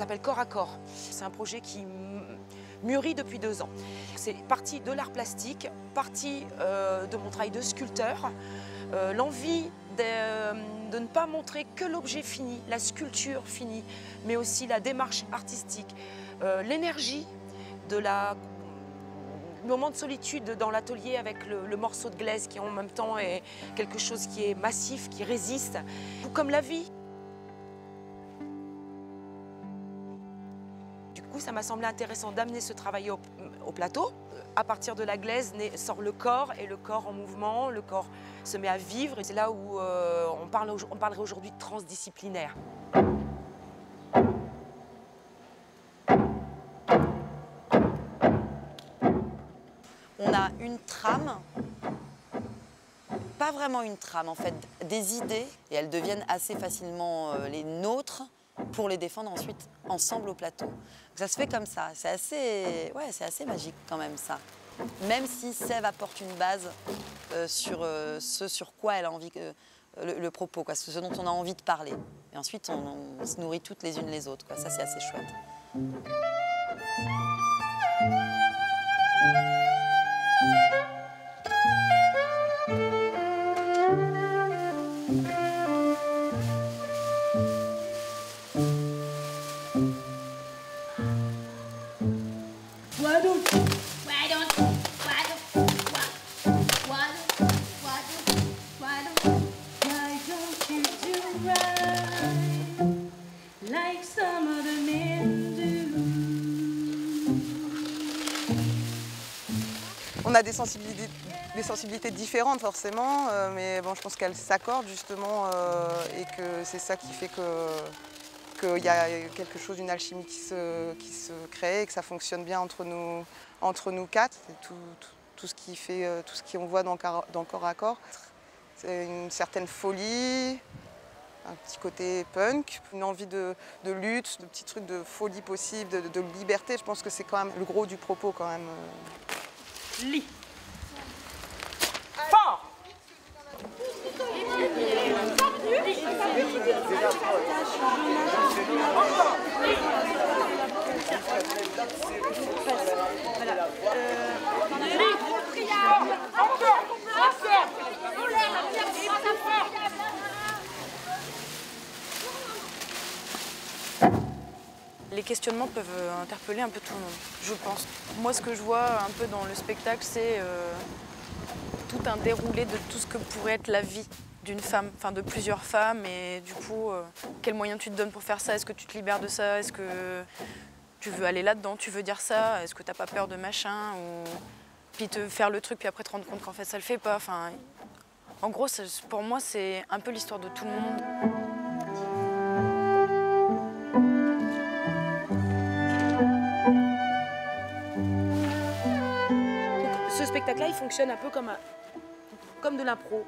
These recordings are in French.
s'appelle Corps à Corps. C'est un projet qui mûrit depuis 2 ans. C'est parti de l'art plastique, parti de mon travail de sculpteur, l'envie de ne pas montrer que l'objet fini, la sculpture finie, mais aussi la démarche artistique, l'énergie de la moment de solitude dans l'atelier avec le morceau de glaise qui en même temps est quelque chose qui est massif, qui résiste, tout comme la vie. Du coup, ça m'a semblé intéressant d'amener ce travail au plateau. À partir de la glaise sort le corps, et le corps en mouvement, le corps se met à vivre. Et c'est là où on parlerait aujourd'hui de transdisciplinaire. On a une trame, pas vraiment une trame en fait, des idées, et elles deviennent assez facilement les nôtres pour les défendre ensuite ensemble au plateau. Donc ça se fait comme ça, c'est assez magique quand même ça. Même si Sève apporte une base sur ce sur quoi elle a envie, le propos, quoi, ce dont on a envie de parler. Et ensuite on se nourrit toutes les unes les autres, quoi. Ça c'est assez chouette. On a des sensibilités différentes forcément, mais bon, je pense qu'elles s'accordent justement et que c'est ça qui fait qu'il y a quelque chose, une alchimie qui se crée et que ça fonctionne bien entre nous quatre. C'est tout ce qui fait, tout ce qu'on voit dans Corps à Corps. C'est une certaine folie, un petit côté punk, une envie de lutte, de petits trucs de folie possible, de liberté. Je pense que c'est quand même le gros du propos quand même. Lit. Fort. Les questionnements peuvent interpeller un peu tout le monde, je pense. Moi, ce que je vois un peu dans le spectacle, c'est tout un déroulé de tout ce que pourrait être la vie d'une femme, enfin de plusieurs femmes. Et du coup, quels moyens tu te donnes pour faire ça? Est-ce que tu te libères de ça? Est-ce que tu veux aller là-dedans? Tu veux dire ça? Est-ce que t'as pas peur de machin? Ou puis te faire le truc, puis après te rendre compte qu'en fait ça le fait pas. Enfin, en gros, pour moi, c'est un peu l'histoire de tout le monde. Ce spectacle-là, il fonctionne un peu comme de l'impro.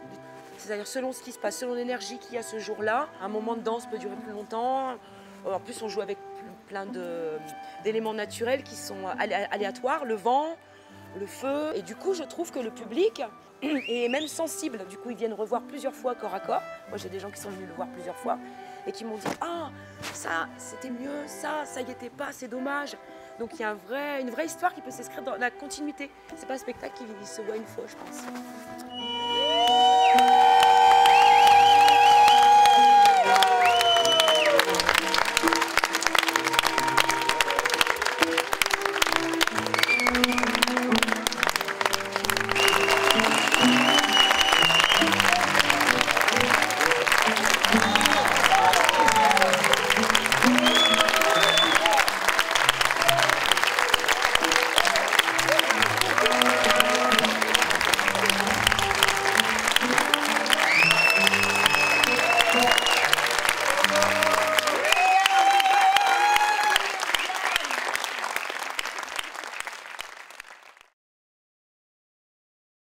C'est-à-dire selon ce qui se passe, selon l'énergie qu'il y a ce jour-là. Un moment de danse peut durer plus longtemps. En plus, on joue avec plein d'éléments naturels qui sont aléatoires. Le vent, le feu. Et du coup, je trouve que le public est même sensible. Du coup, ils viennent revoir plusieurs fois Corps à Corps. Moi, j'ai des gens qui sont venus le voir plusieurs fois et qui m'ont dit « Ah, ça, c'était mieux, ça y était pas, c'est dommage ». Donc il y a une vraie histoire qui peut s'inscrire dans la continuité. C'est pas un spectacle qui se voit une fois, je pense.